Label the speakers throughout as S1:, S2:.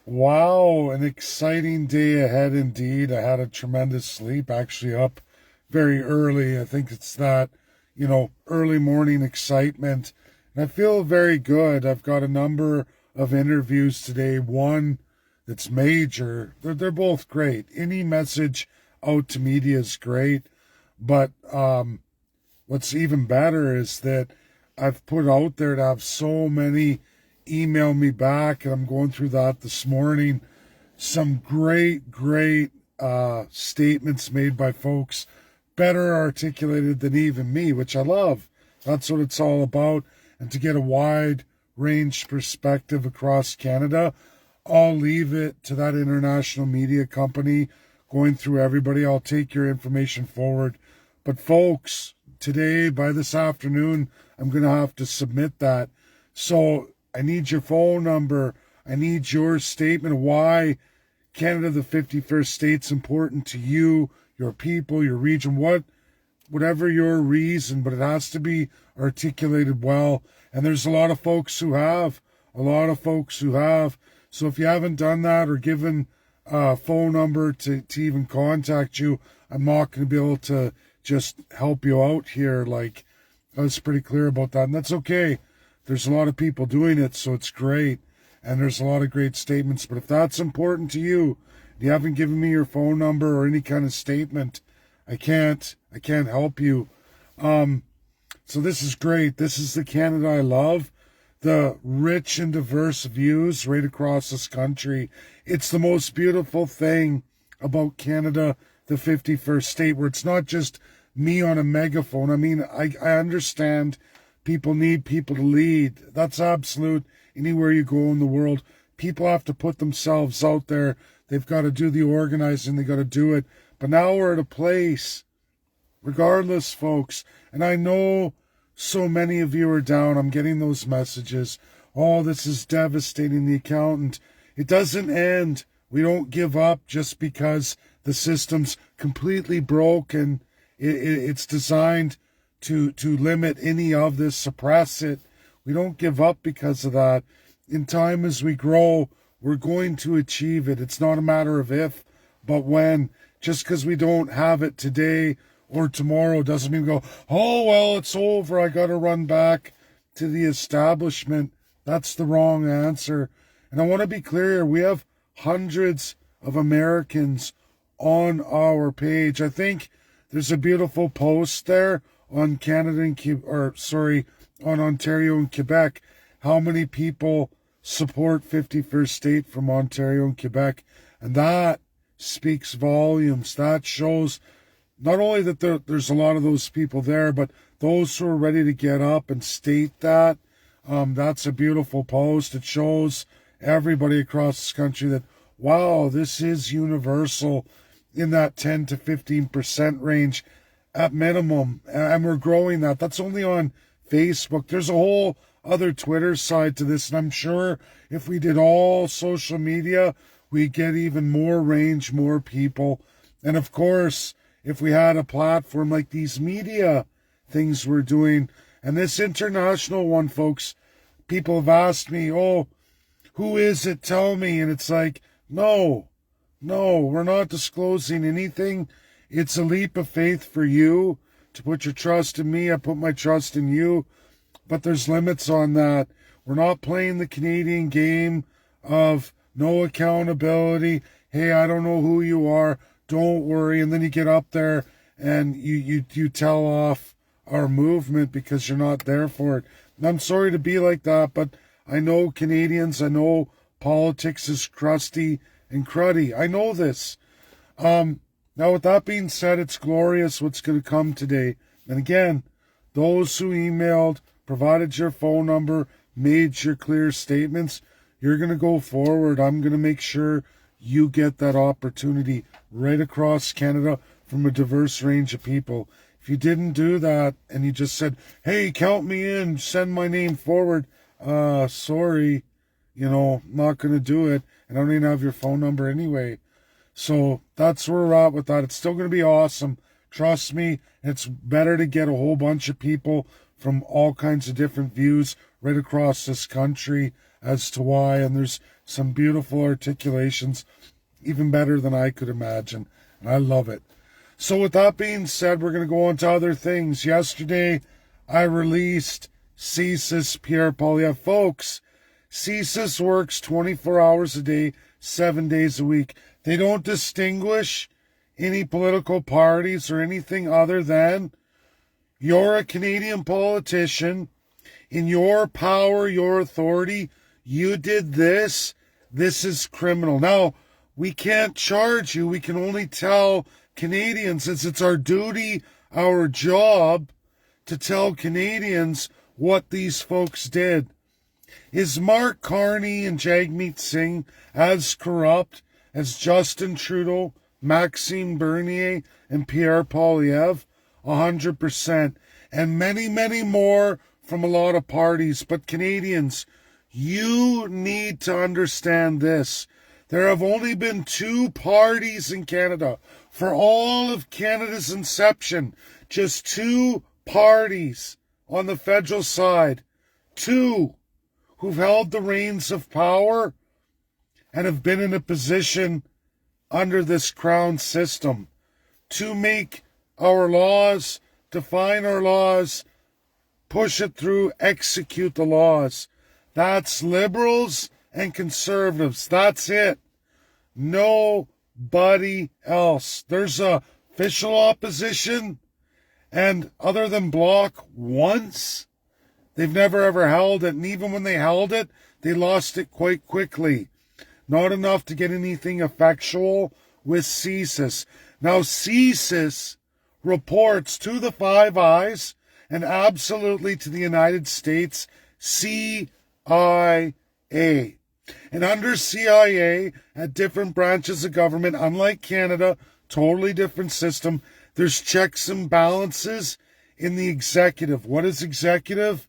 S1: Wow, an exciting day ahead indeed. I had a tremendous sleep, actually up very early. I think it's that, early morning excitement. And I feel very good. I've got a number of interviews today. One that's major. They're both great. Any message out to media is great. But what's even better is that I've put out there to have so many email me back, and I'm going through that this morning. Some great statements made by folks, better articulated than even me, which I love. That's what it's all about. And to get a wide range perspective across Canada, I'll leave it to that international media company going through everybody. I'll take your information forward. But folks, today, by this afternoon, I'm going to have to submit that. So I need your phone number. I need your statement of why Canada, the 51st state's important to you, your people, your region, whatever your reason, but it has to be articulated well. And there's a lot of folks who have, So if you haven't done that or given a phone number to even contact you, I'm not going to be able to just help you out here. Like, I was pretty clear about that, and that's okay. There's a lot of people doing it, so it's great. And there's a lot of great statements. But if that's important to you, you haven't given me your phone number or any kind of statement, I can't help you. So this is great. This is the Canada I love. The rich and diverse views right across this country. It's the most beautiful thing about Canada, the 51st state, where it's not just me on a megaphone. I mean, I understand people need people to lead. That's absolute. Anywhere you go in the world, people have to put themselves out there. They've got to do the organizing. They got to do it. But now we're at a place, regardless, folks, and I know so many of you are down. I'm getting those messages. Oh, this is devastating. The accountant. It doesn't end. We don't give up just because the system's completely broken. It's designed to limit any of this, suppress it. We don't give up because of that. In time, as we grow, we're going to achieve it. It's not a matter of if, but when. Just because we don't have it today or tomorrow doesn't mean we go, oh, well, it's over. I got to run back to the establishment. That's the wrong answer. And I want to be clear. We have hundreds of Americans on our page. I think there's a beautiful post there on on Ontario and Quebec. How many people support 51st State from Ontario and Quebec? And that speaks volumes. That shows not only that there's a lot of those people there, but those who are ready to get up and state that. That's a beautiful post. It shows everybody across this country that, wow, this is universal in that 10 to 15% range at minimum. And we're growing that. That's only on Facebook. There's a whole other Twitter side to this. And I'm sure if we did all social media, we get even more range, more people. And of course, if we had a platform like these media things we're doing, and this international one, folks, people have asked me, oh, who is it? Tell me. And it's like, no, we're not disclosing anything. It's a leap of faith for you to put your trust in me. I put my trust in you, but there's limits on that. We're not playing the Canadian game of no accountability. Hey, I don't know who you are. Don't worry. And then you get up there and you tell off our movement because you're not there for it. And I'm sorry to be like that, but I know Canadians. I know politics is crusty and cruddy. I know this. Now, with that being said, it's glorious what's going to come today. And again, those who emailed, provided your phone number, made your clear statements, you're going to go forward. I'm going to make sure you get that opportunity right across Canada from a diverse range of people. If you didn't do that and you just said, hey, count me in, send my name forward, sorry, not going to do it. And I don't even have your phone number anyway. So that's where we're at with that. It's still going to be awesome. Trust me, it's better to get a whole bunch of people from all kinds of different views right across this country as to why, and there's some beautiful articulations, even better than I could imagine, and I love it. So with that being said, we're going to go on to other things. Yesterday, I released CSIS Pierre Poilievre. Folks, CSIS works 24 hours a day, 7 days a week. They don't distinguish any political parties or anything other than you're a Canadian politician. In your power, your authority, you did this. This is criminal. Now, we can't charge you. We can only tell Canadians, it's our duty, our job, to tell Canadians what these folks did. Is Mark Carney and Jagmeet Singh as corrupt as Justin Trudeau, Maxime Bernier, and Pierre Poilievre? 100%. And many, many more from a lot of parties. But Canadians, you need to understand this. There have only been 2 parties in Canada for all of Canada's inception. Just 2 parties on the federal side. 2 who've held the reins of power and have been in a position under this crown system to make our laws, define our laws, push it through, execute the laws. That's Liberals and Conservatives. That's it. Nobody else. There's a official opposition, and other than Bloc once, they've never ever held it. And even when they held it, they lost it quite quickly. Not enough to get anything effectual with CSIS. Now, CSIS reports to the Five Eyes and absolutely to the United States CIA. And under CIA, at different branches of government, unlike Canada, totally different system, there's checks and balances in the executive. What is executive?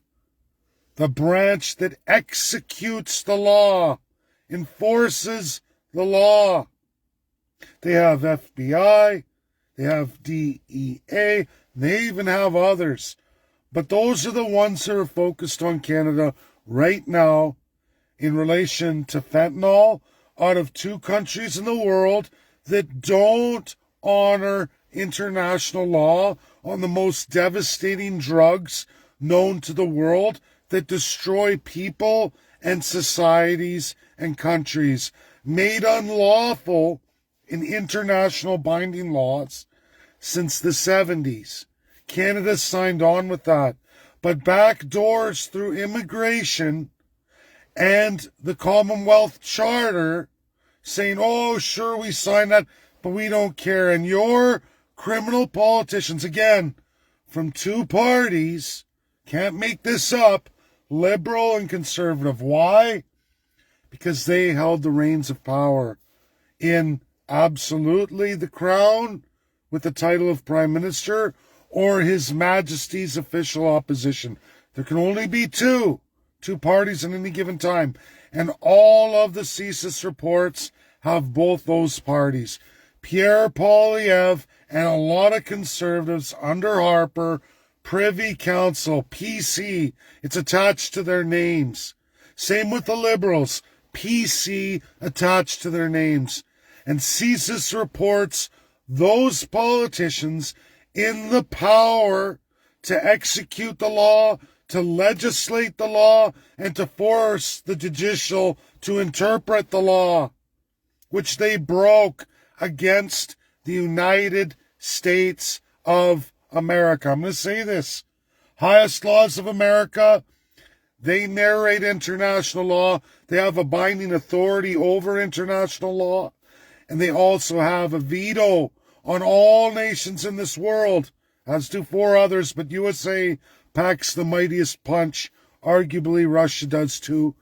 S1: The branch that executes the law, enforces the law. They have FBI, they have DEA, they even have others. But those are the ones that are focused on Canada right now in relation to fentanyl, out of 2 countries in the world that don't honor international law on the most devastating drugs known to the world that destroy people and societies and countries, made unlawful in international binding laws since the 70s. Canada signed on with that. But back doors through immigration and the Commonwealth Charter saying, oh, sure, we signed that, but we don't care. And your criminal politicians, again, from 2 parties, can't make this up, Liberal and Conservative. Why? Because they held the reins of power in absolutely the Crown with the title of Prime Minister or His Majesty's official opposition. There can only be two parties at any given time. And all of the CSIS reports have both those parties. Pierre Poilievre and a lot of Conservatives under Harper, Privy Council, PC, it's attached to their names. Same with the Liberals, PC attached to their names. And CSIS reports those politicians in the power to execute the law, to legislate the law, and to force the judicial to interpret the law, which they broke against the United States of America. I'm going to say this. Highest laws of America, they narrate international law. They have a binding authority over international law. And they also have a veto on all nations in this world, as do 4 others, but USA packs the mightiest punch. Arguably, Russia does too.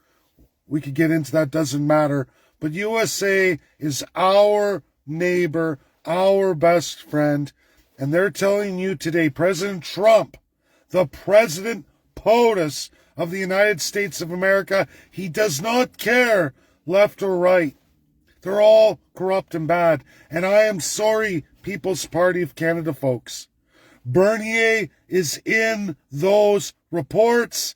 S1: We could get into that, doesn't matter. But USA is our neighbor, our best friend. And they're telling you today, President Trump, the President POTUS of the United States of America, he does not care left or right. They're all corrupt and bad. And I am sorry, People's Party of Canada folks. Bernier is in those reports.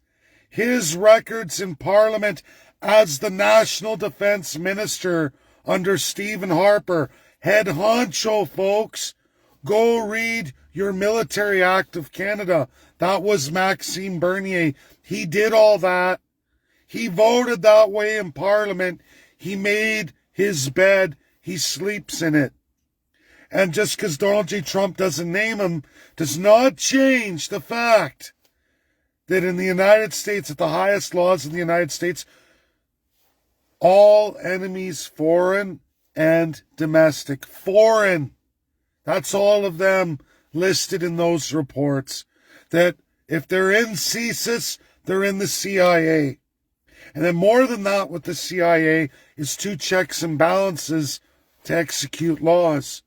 S1: His records in Parliament as the National Defense Minister under Stephen Harper. Head honcho, folks. Go read your Military Act of Canada. That was Maxime Bernier. He did all that. He voted that way in Parliament. He made his bed. He sleeps in it. And just because Donald J. Trump doesn't name him does not change the fact that in the United States, at the highest laws in the United States, all enemies, foreign and domestic. Foreign. That's all of them listed in those reports. That if they're in CSIS, they're in the CIA. And then more than that with the CIA is 2 checks and balances to execute laws.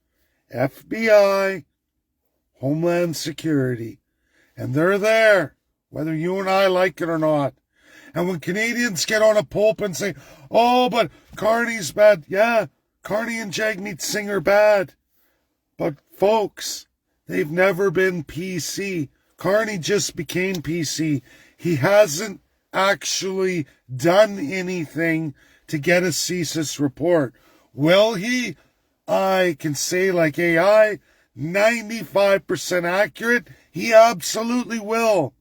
S1: FBI, Homeland Security. And they're there, whether you and I like it or not. And when Canadians get on a pulpit and say, oh, but Carney's bad. Yeah, Carney and Jagmeet Singh are bad. But folks, they've never been PC. Carney just became PC. He hasn't actually done anything to get a CSIS report. Will he? I can say like AI, 95% accurate. He absolutely will.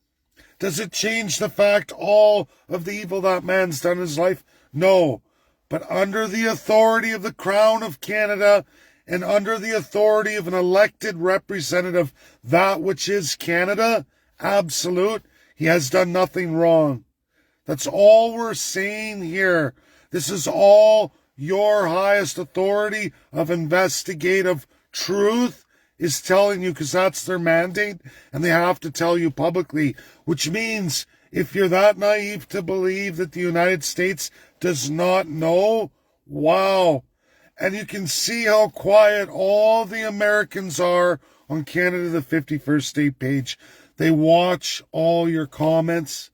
S1: Does it change the fact all of the evil that man's done in his life? No. But under the authority of the Crown of Canada and under the authority of an elected representative, that which is Canada, absolute, he has done nothing wrong. That's all we're saying here. This is all your highest authority of investigative truth is telling you, because that's their mandate, and they have to tell you publicly, which means if you're that naive to believe that the United States does not know, wow. And you can see how quiet all the Americans are on Canada the 51st State page. They watch all your comments.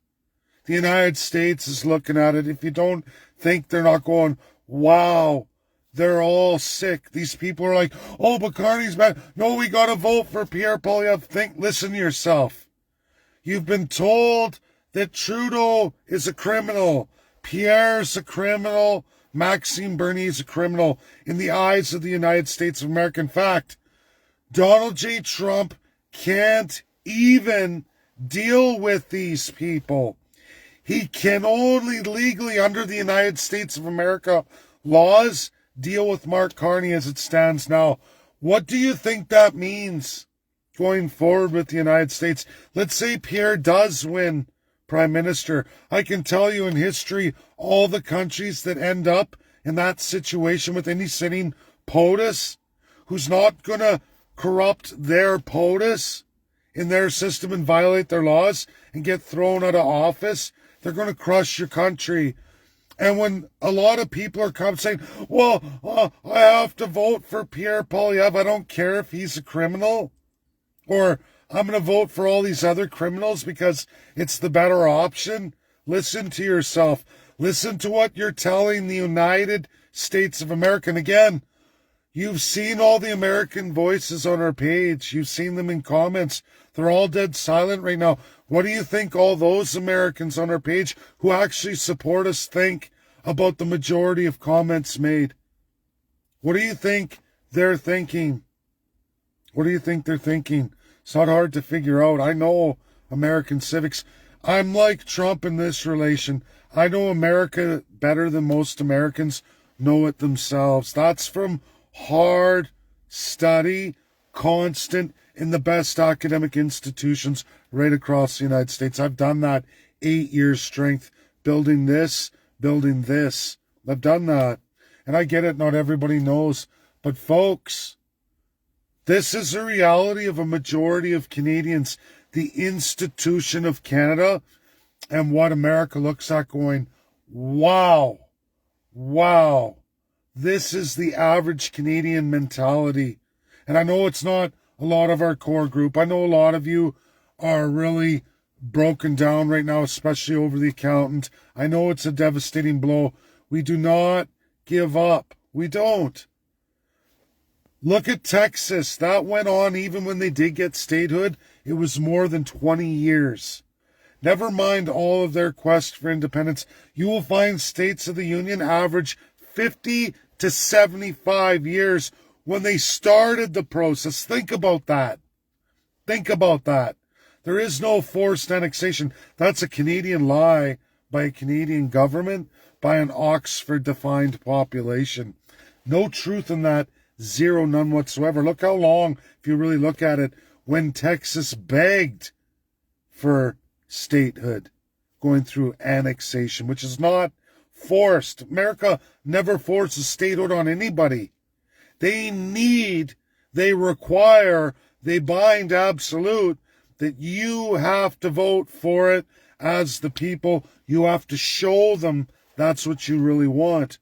S1: The United States is looking at it. If you don't think, they're not going, wow, they're all sick. These people are like, oh, but Carney's bad. No, we got to vote for Pierre Poilievre. Listen to yourself. You've been told that Trudeau is a criminal. Pierre's a criminal. Maxime Bernier is a criminal in the eyes of the United States of America. In fact, Donald J. Trump can't even deal with these people. He can only legally, under the United States of America laws, deal with Mark Carney as it stands now. What do you think that means going forward with the United States? Let's say Pierre does win Prime Minister. I can tell you in history, all the countries that end up in that situation with any sitting POTUS, who's not going to corrupt their POTUS in their system and violate their laws and get thrown out of office, they're going to crush your country. And when a lot of people are coming saying, well, I have to vote for Pierre Poilievre, I don't care if he's a criminal, or I'm going to vote for all these other criminals because it's the better option. Listen to yourself. Listen to what you're telling the United States of America. And again, you've seen all the American voices on our page. You've seen them in comments. They're all dead silent right now. What do you think all those Americans on our page who actually support us think about the majority of comments made? What do you think they're thinking? What do you think they're thinking? It's not hard to figure out. I know American civics. I'm like Trump in this relation. I know America better than most Americans know it themselves. That's from hard study, constant, in the best academic institutions right across the United States. I've done that 8 years strength, building this. I've done that. And I get it, not everybody knows. But folks, this is a reality of a majority of Canadians. The institution of Canada and what America looks at going, wow, this is the average Canadian mentality. And I know it's not a lot of our core group. I know a lot of you are really broken down right now, especially over the accountant. I know it's a devastating blow. We do not give up. We don't. Look at Texas. That went on even when they did get statehood. It was more than 20 years. Never mind all of their quest for independence. You will find states of the Union average 50 to 75 years when they started the process. Think about that. Think about that. There is no forced annexation. That's a Canadian lie by a Canadian government, by an Oxford-defined population. No truth in that. Zero, none whatsoever. Look how long, if you really look at it, when Texas begged for statehood, going through annexation, which is not forced. America never forces statehood on anybody. They require, they bind absolute that you have to vote for it as the people. You have to show them that's what you really want.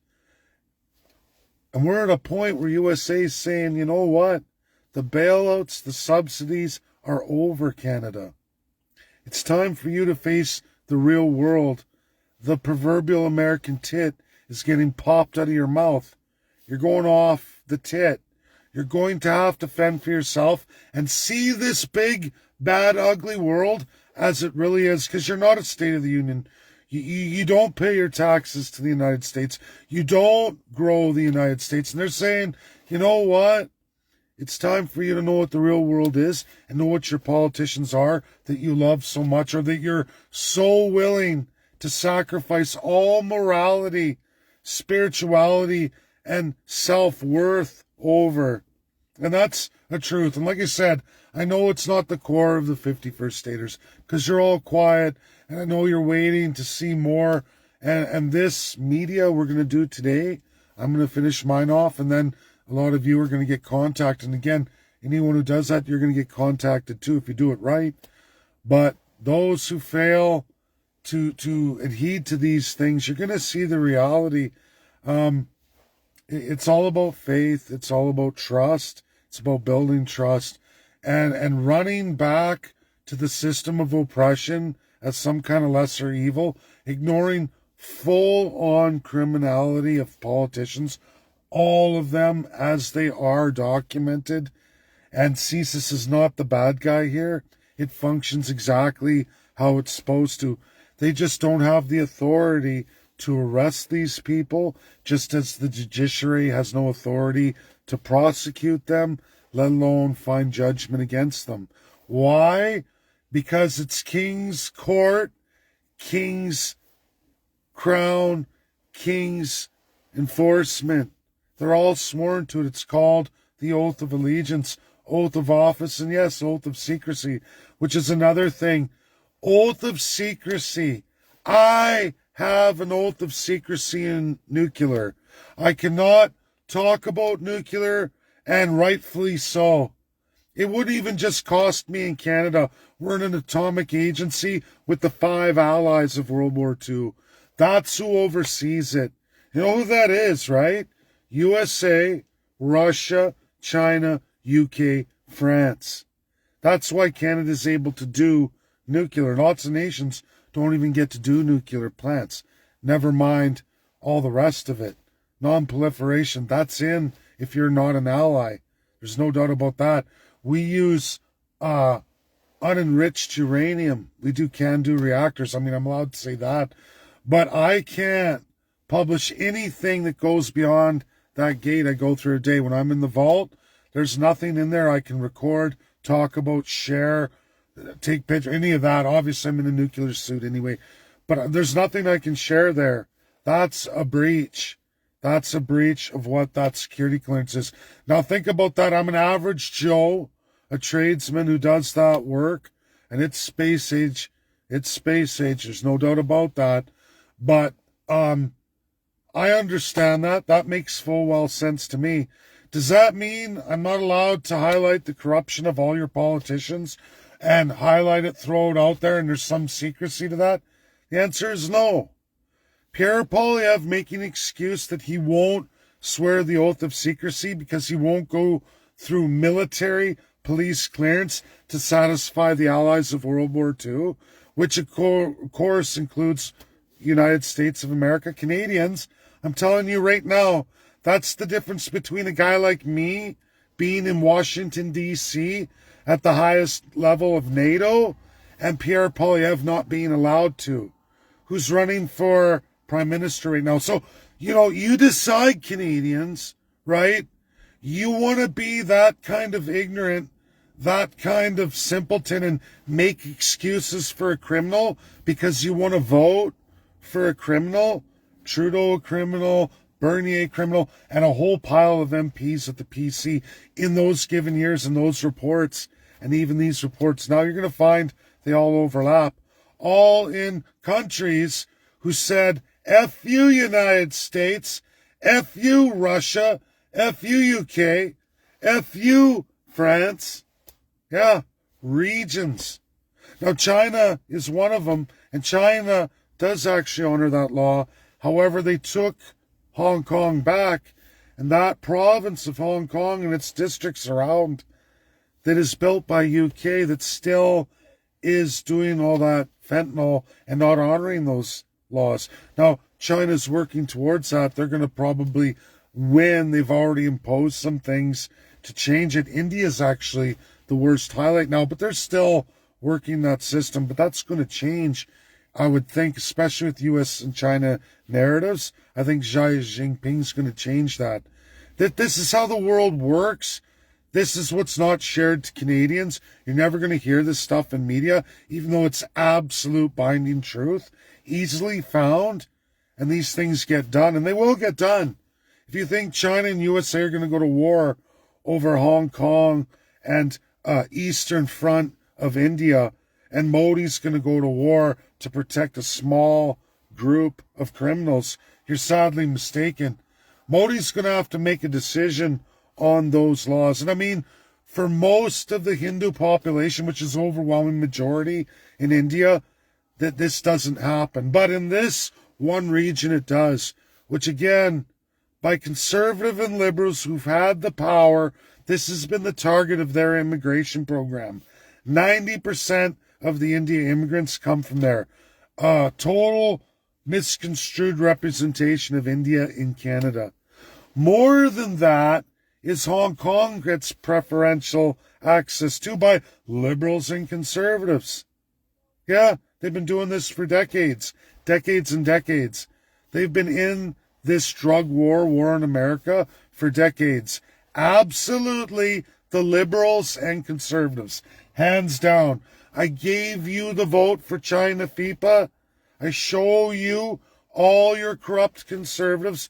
S1: And we're at a point where USA is saying, you know what? The bailouts, the subsidies are over, Canada. It's time for you to face the real world. The proverbial American tit is getting popped out of your mouth. You're going off the tit. You're going to have to fend for yourself and see this big, bad, ugly world as it really is, because you're not a State of the Union. You don't pay your taxes to the United States. You don't grow the United States. And they're saying, you know what? It's time for you to know what the real world is and know what your politicians are that you love so much, or that you're so willing to sacrifice all morality, spirituality, and self-worth over. And that's a truth. And like I said, I know it's not the core of the 51st Staters because you're all quiet, and I know you're waiting to see more. And this media we're going to do today, I'm going to finish mine off, and then a lot of you are going to get contacted. And again, anyone who does that, you're going to get contacted too if you do it right. But those who fail to adhere to these things, you're going to see the reality. It's all about faith. It's all about trust. It's about building trust and running back to the system of oppression as some kind of lesser evil, ignoring full-on criminality of politicians, all of them as they are documented. And CSIS is not the bad guy here. It functions exactly how it's supposed to. They just don't have the authority to arrest these people, just as the judiciary has no authority to prosecute them, let alone find judgment against them. Why? Because it's King's Court, King's Crown, King's Enforcement. They're all sworn to it. It's called the Oath of Allegiance, Oath of Office, and yes, Oath of Secrecy, which is another thing. Oath of Secrecy. I have an Oath of Secrecy in nuclear. I cannot talk about nuclear, and rightfully so. It would even just cost me in Canada. We're an atomic agency with the 5 allies of World War II. That's who oversees it. You know who that is, right? USA, Russia, China, UK, France. That's why Canada's able to do nuclear. Lots of nations don't even get to do nuclear plants. Never mind all the rest of it. Non-proliferation, that's in if you're not an ally. There's no doubt about that. We use unenriched uranium. We do CANDU reactors. I mean, I'm allowed to say that. But I can't publish anything that goes beyond that gate I go through a day. When I'm in the vault, there's nothing in there I can record, talk about, share, take picture, any of that. Obviously, I'm in a nuclear suit anyway. But there's nothing I can share there. That's a breach. That's a breach of what that security clearance is. Now think about that. I'm an average Joe, a tradesman who does that work, and it's space age. It's space age. There's no doubt about that. But I understand that. That makes full well sense to me. Does that mean I'm not allowed to highlight the corruption of all your politicians and highlight it, throw it out there, and there's some secrecy to that? The answer is no. Pierre Poilievre making an excuse that he won't swear the oath of secrecy because he won't go through military police clearance to satisfy the allies of World War II, which of course includes United States of America, Canadians. I'm telling you right now, that's the difference between a guy like me being in Washington, D.C. at the highest level of NATO and Pierre Poilievre not being allowed to, who's running for prime minister right now. So, you decide, Canadians, right? You want to be that kind of ignorant, that kind of simpleton, and make excuses for a criminal because you want to vote for a criminal? Trudeau a criminal, Bernier a criminal, and a whole pile of MPs at the PC in those given years and those reports, and even these reports now, you're going to find they all overlap. All in countries who said, F you, United States, F you, Russia, F you, UK, F you, France. Yeah, regions. Now, China is one of them, and China does actually honor that law. However, they took Hong Kong back, and that province of Hong Kong and its districts around that is built by UK that still is doing all that fentanyl and not honoring those laws. Now, China's working towards that. They're going to probably win. They've already imposed some things to change it. India's actually the worst highlight now, but they're still working that system. But that's going to change, I would think, especially with US and China narratives. I think Xi Jinping's going to change that. That this is how the world works. This is what's not shared to Canadians. You're never going to hear this stuff in media, even though it's absolute binding truth, easily found, and these things get done, and they will get done. If you think China and USA are going to go to war over Hong Kong and eastern front of India, and Modi's going to go to war to protect a small group of criminals, you're sadly mistaken. Modi's going to have to make a decision on those laws. And I mean, for most of the Hindu population, which is an overwhelming majority in India, that this doesn't happen. But in this one region it does, which again, by conservative and liberals who've had the power, this has been the target of their immigration program. 90% of the Indian immigrants come from there. Total misconstrued representation of India in Canada. More than that is Hong Kong gets preferential access to by liberals and conservatives. Yeah, they've been doing this for decades and decades. They've been in this drug war in America for decades. Absolutely, the liberals and conservatives, hands down. I gave you the vote for China FIPA. I show you all your corrupt conservatives.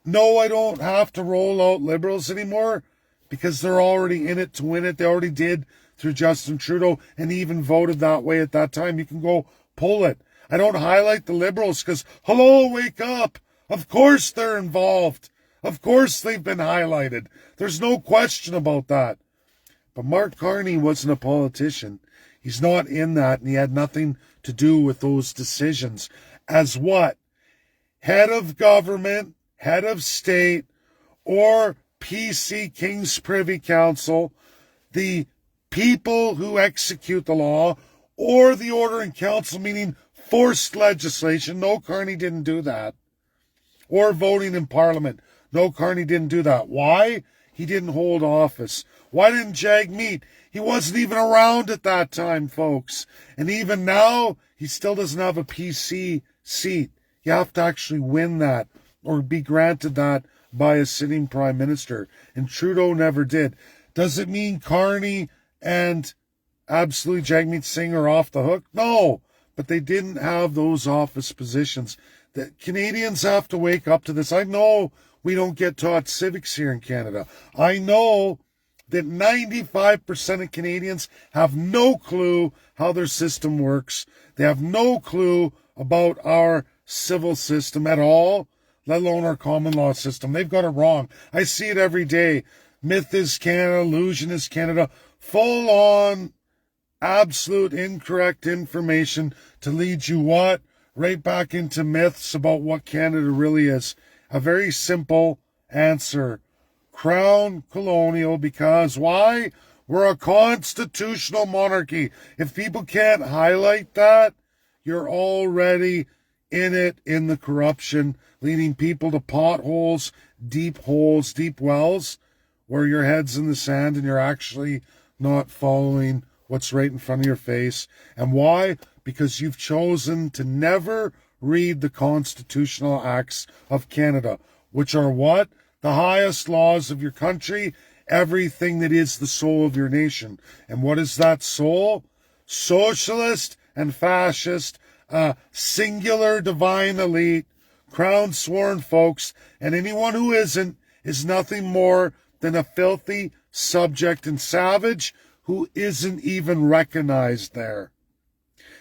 S1: No, I don't have to roll out liberals anymore because they're already in it to win it. They already did through Justin Trudeau and even voted that way at that time. You can go pull it. I don't highlight the liberals because, hello, wake up. Of course they're involved. Of course they've been highlighted. There's no question about that. But Mark Carney wasn't a politician. He's not in that, and he had nothing to do with those decisions. As what? Head of government, head of state, or PC, King's Privy Council, the people who execute the law, or the Order in Council, meaning forced legislation. No, Carney didn't do that. Or voting in Parliament. No, Carney didn't do that. Why? He didn't hold office. Why didn't Jagmeet? He wasn't even around at that time, folks. And even now, he still doesn't have a PC seat. You have to actually win that or be granted that by a sitting prime minister. And Trudeau never did. Does it mean Carney and absolutely Jagmeet Singh are off the hook? No, but they didn't have those office positions. The Canadians have to wake up to this. I know we don't get taught civics here in Canada. I know that 95% of Canadians have no clue how their system works. They have no clue about our civil system at all, let alone our common law system. They've got it wrong. I see it every day. Myth is Canada, illusion is Canada. Full on, absolute incorrect information to lead you what? Right back into myths about what Canada really is. A very simple answer. Crown colonial, because why? We're a constitutional monarchy. If people can't highlight that, you're already in it, in the corruption, leading people to potholes, deep wells, where your head's in the sand and you're actually not following what's right in front of your face. And why? Because you've chosen to never read the constitutional acts of Canada, which are what? The highest laws of your country, everything that is the soul of your nation. And what is that soul? Socialist and fascist, singular divine elite, crown sworn folks, and anyone who isn't is nothing more than a filthy subject and savage who isn't even recognized there.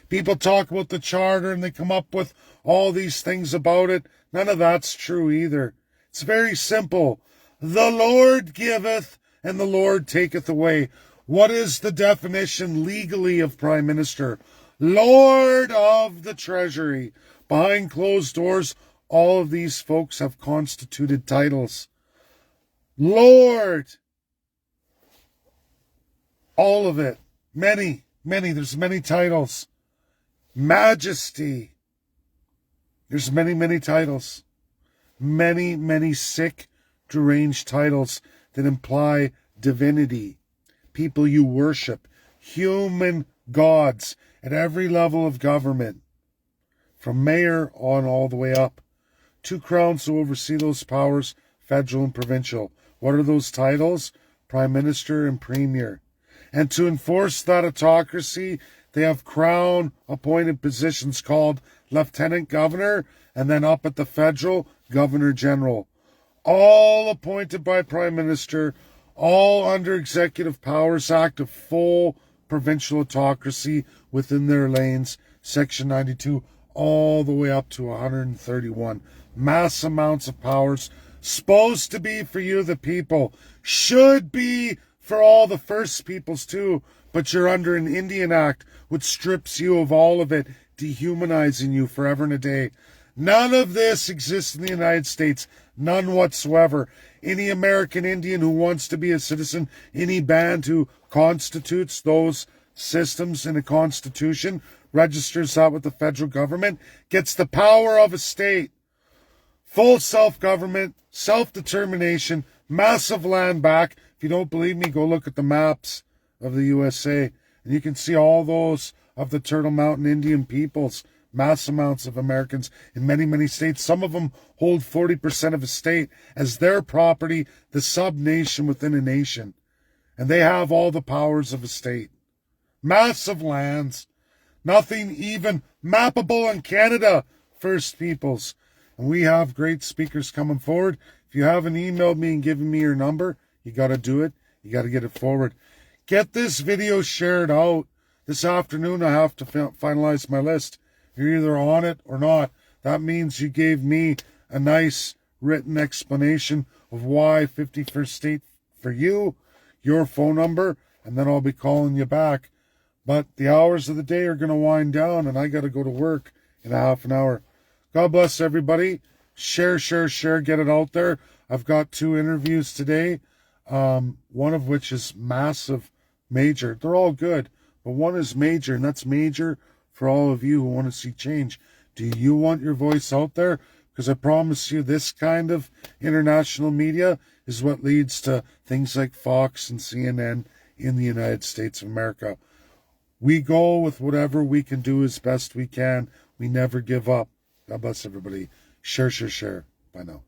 S1: People talk about the charter and they come up with all these things about it. None of that's true either. It's very simple. The Lord giveth and the Lord taketh away. What is the definition legally of Prime Minister? Lord of the Treasury. Behind closed doors, all of these folks have constituted titles. Lord. All of it. Many. There's many titles. Majesty. There's many titles. Many sick, deranged titles that imply divinity. People you worship. Human gods at every level of government. From mayor on all the way up. 2 crowns to oversee those powers, federal and provincial. What are those titles? Prime Minister and Premier. And to enforce that autocracy, they have crown-appointed positions called Lieutenant Governor, and then up at the federal, Governor General. All appointed by Prime Minister, all under Executive Powers Act of full provincial autocracy within their lanes, Section 92, all the way up to 131. Mass amounts of powers, supposed to be for you, the people, should be for all the First Peoples too, but you're under an Indian Act which strips you of all of it, dehumanizing you forever and a day. None of this exists in the United States, none whatsoever. Any American Indian who wants to be a citizen, any band who constitutes those systems in a constitution, registers that with the federal government, gets the power of a state. Full self-government, self-determination, massive land back. If you don't believe me, go look at the maps of the USA, and you can see all those of the Turtle Mountain Indian peoples. Mass amounts of Americans in many states. Some of them hold 40% of a state as their property, the sub-nation within a nation. And they have all the powers of a state. Massive lands. Nothing even mappable in Canada, First Peoples. And we have great speakers coming forward. If you haven't emailed me and given me your number, you got to do it. You got to get it forward. Get this video shared out. This afternoon, I have to finalize my list. You're either on it or not. That means you gave me a nice written explanation of why 51st State for you, your phone number, and then I'll be calling you back. But the hours of the day are going to wind down, and I got to go to work in a half an hour. God bless everybody. Share, get it out there. I've got 2 interviews today, one of which is massive, major. They're all good, but one is major, and that's major for all of you who want to see change. Do you want your voice out there? Because I promise you this kind of international media is what leads to things like Fox and CNN in the United States of America. We go with whatever we can do as best we can. We never give up. God bless everybody. Share. Bye now.